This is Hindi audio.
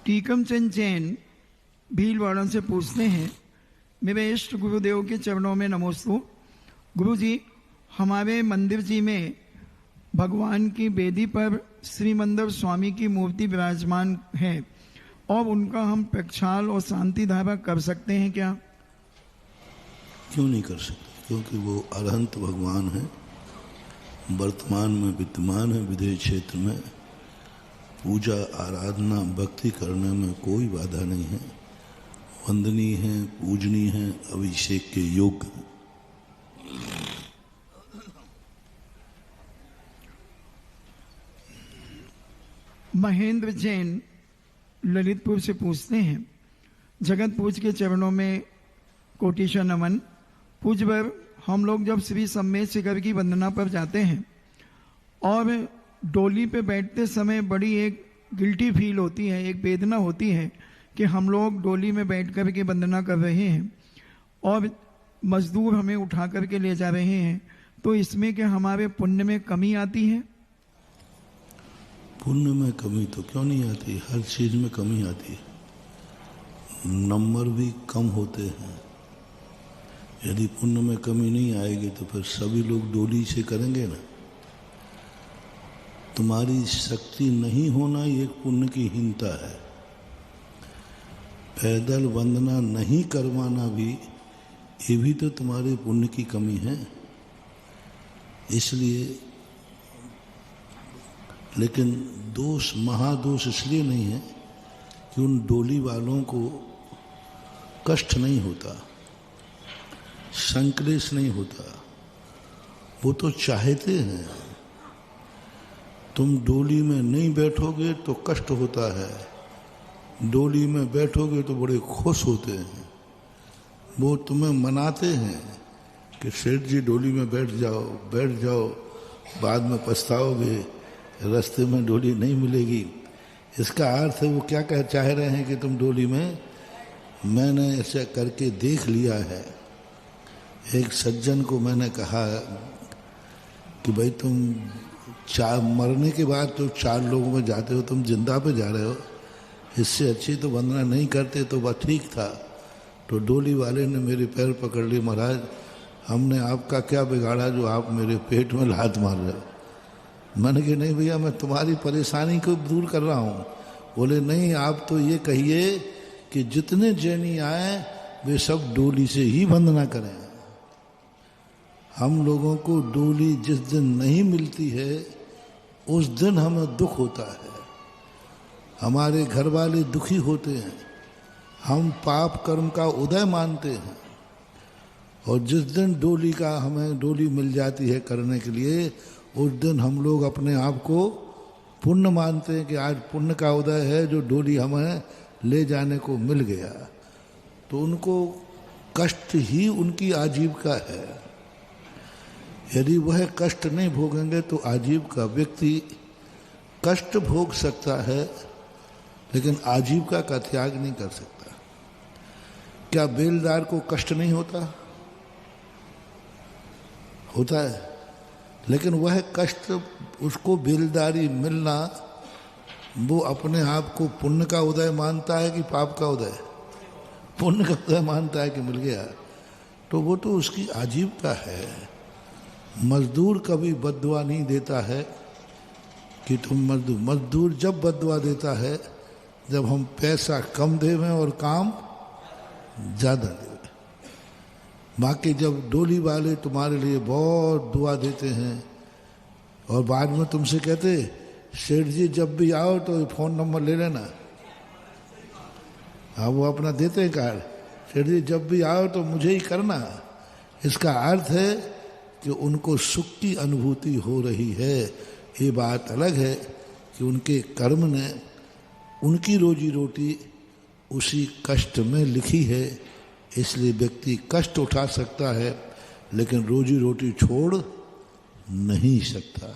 टीकम चंद जैन भीलवाड़ा से पूछते हैं, मेरे इष्ट गुरुदेव के चरणों में नमोस्तु। गुरु जी, हमारे मंदिर जी में भगवान की वेदी पर श्रीमंदर स्वामी की मूर्ति विराजमान है और उनका हम प्रक्षाल और शांति धारा कर सकते हैं क्या? क्यों नहीं कर सकते? क्योंकि वो अरहंत भगवान है, वर्तमान में विद्यमान है। विदेह क्षेत्र में पूजा आराधना भक्ति करने में कोई बाधा नहीं है, वंदनीय है, पूजनीय है, अभिषेक के योग्य है। महेंद्र जैन ललितपुर से पूछते हैं, जगत पूज के चरणों में कोटिशा नमन। पूजवर, हम लोग जब श्री सम्मेद शिखर की वंदना पर जाते हैं और डोली पे बैठते समय बड़ी एक गिल्टी फील होती है, एक वेदना होती है कि हम लोग डोली में बैठ कर के वंदना कर रहे हैं और मजदूर हमें उठा कर के ले जा रहे हैं, तो इसमें क्या हमारे पुण्य में कमी आती है? पुण्य में कमी तो क्यों नहीं आती? हर चीज में कमी आती है। नंबर भी कम होते हैं। यदि पुण्य में कमी नहीं आएगी तो फिर सभी लोग डोली से करेंगे ना। तुम्हारी शक्ति नहीं होना ये पुण्य की हीनता है। पैदल वंदना नहीं करवाना भी, ये भी तो तुम्हारे पुण्य की कमी है। इसलिए, लेकिन दोष महादोष इसलिए नहीं है कि उन डोली वालों को कष्ट नहीं होता, संक्लेश नहीं होता। वो तो चाहते हैं। तुम डोली में नहीं बैठोगे तो कष्ट होता है, डोली में बैठोगे तो बड़े खुश होते हैं। वो तुम्हें मनाते हैं कि सेठ जी डोली में बैठ जाओ, बाद में पछताओगे, रास्ते में डोली नहीं मिलेगी। इसका अर्थ है वो क्या चाह रहे हैं कि तुम डोली में। मैंने ऐसा करके देख लिया है। एक सज्जन को मैंने कहा कि भाई तुम मरने के बाद तो 4 लोगों में जाते हो, तुम जिंदा पे जा रहे हो, इससे अच्छी तो वंदना नहीं करते तो वह ठीक था। तो डोली वाले ने मेरे पैर पकड़ लिए, महाराज हमने आपका क्या बिगाड़ा जो आप मेरे पेट में लात मार रहे हो। मैंने कहा नहीं भैया, मैं तुम्हारी परेशानी को दूर कर रहा हूँ। बोले नहीं, आप तो ये कहिए कि जितने जैनी आए वे सब डोली से ही वंदना करें। हम लोगों को डोली जिस दिन नहीं मिलती है उस दिन हमें दुख होता है, हमारे घर वाले दुखी होते हैं, हम पाप कर्म का उदय मानते हैं। और जिस दिन डोली का हमें डोली मिल जाती है करने के लिए, उस दिन हम लोग अपने आप को पुण्य मानते हैं कि आज पुण्य का उदय है जो डोली हमें ले जाने को मिल गया। तो उनको कष्ट ही उनकी आजीविका है। यदि वह कष्ट नहीं भोगेंगे तो आजीविका व्यक्ति कष्ट भोग सकता है लेकिन आजीविका का त्याग नहीं कर सकता। क्या बेलदार को कष्ट नहीं होता? होता है, लेकिन वह कष्ट, उसको बेलदारी मिलना, वो अपने आप को पुण्य का उदय मानता है कि पाप का उदय? पुण्य का उदय मानता है कि मिल गया, तो वो तो उसकी आजीविका है। मजदूर कभी बद्दुआ नहीं देता है कि तुम मजदूर जब बद्दुआ देता है जब हम पैसा कम देवें और काम ज़्यादा देवें। बाकी जब डोली वाले तुम्हारे लिए बहुत दुआ देते हैं और बाद में तुमसे कहते सेठ जी जब भी आओ तो फ़ोन नंबर ले लेना, हाँ वो अपना देते हैं कार्ड, सेठ जी जब भी आओ तो मुझे ही करना। इसका अर्थ है कि उनको सुख की अनुभूति हो रही है। ये बात अलग है कि उनके कर्म ने उनकी रोजी रोटी उसी कष्ट में लिखी है, इसलिए व्यक्ति कष्ट उठा सकता है लेकिन रोजी रोटी छोड़ नहीं सकता।